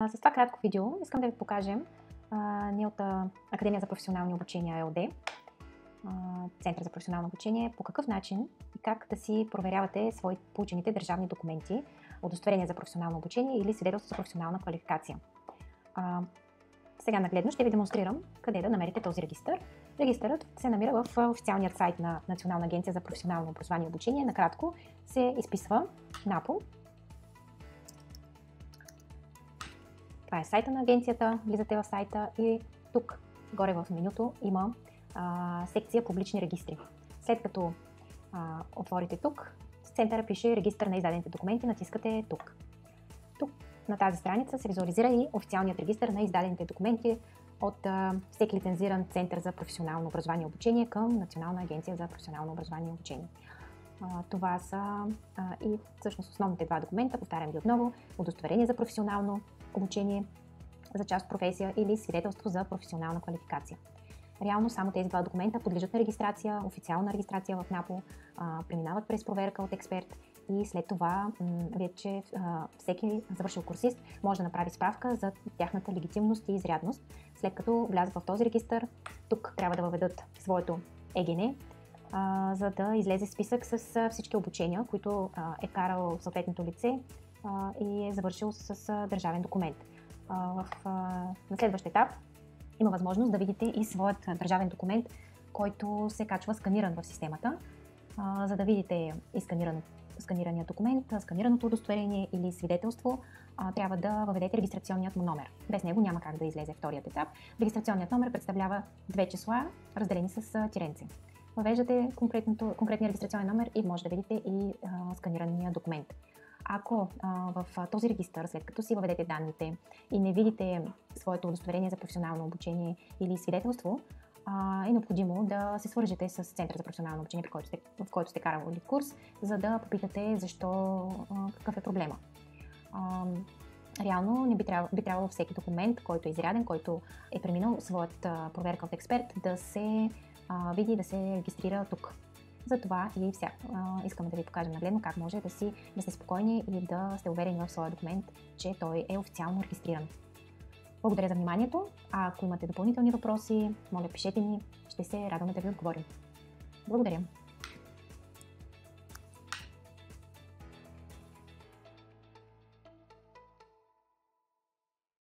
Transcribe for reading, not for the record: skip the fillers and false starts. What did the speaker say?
С това кратко видео искам да ви покажем ние от Академия за професионално обучение АЛД, Център за професионално обучение, по какъв начин и как да си проверявате получените държавни документи, удостоверение за професионално обучение или свидетелство за професионална квалификация. Сега нагледно ще ви демонстрирам къде да намерите този регистър. Регистърът се намира в официалният сайт на Национална агенция за професионално образование и обучение. Накратко се изписва НАПО. Това е сайта на агенцията, влизате в сайта и тук горе в менюто има секция публични регистри. След като отворите тук, в центъра пише регистър на издадените документи, натискате тук. Тук на тази страница се визуализира и официалният регистър на издадените документи от всеки лицензиран център за професионално образование и обучение към Национална агенция за професионално образование и обучение. Това са и всъщност основните два документа, повтарям ги отново: удостоверение за професионално обучение за част от професия или свидетелство за професионална квалификация. Реално само тези два документа подлежат на регистрация, официална регистрация в НАПО, преминават през проверка от експерт и след това вече всеки завършил курсист може да направи справка за тяхната легитимност и изрядност. След като влязат в този регистър, тук трябва да въведат своето ЕГН, за да излезе списък с всички обучения, които е карал съответното лице и е завършил с държавен документ. На следващ етап има възможност да видите и своят държавен документ, който се качва сканиран в системата. За да видите и сканирания документ, сканираното удостоверение или свидетелство, трябва да въведете регистрационният му номер. Без него няма как да излезе вторият етап. Регистрационният номер представлява две числа, разделени с тиренце. Въвеждате конкретния регистрационен номер и може да видите и сканирания документ. Ако в този регистър, след като си въведете данните и не видите своето удостоверение за професионално обучение или свидетелство, е необходимо да се свържете с Центъра за професионално обучение, в който сте карали курс, за да попитате какъв е проблема. Реално не би трябвало всеки документ, който е изряден, който е преминал своята проверка от експерт, да се види и да се регистрира тук. Затова и искаме да ви покажем нагледно как може да сте спокойни и да сте уверени в своя документ, че той е официално регистриран. Благодаря за вниманието. Ако имате допълнителни въпроси, моля, пишете ни, ще се радваме да ви отговорим. Благодаря!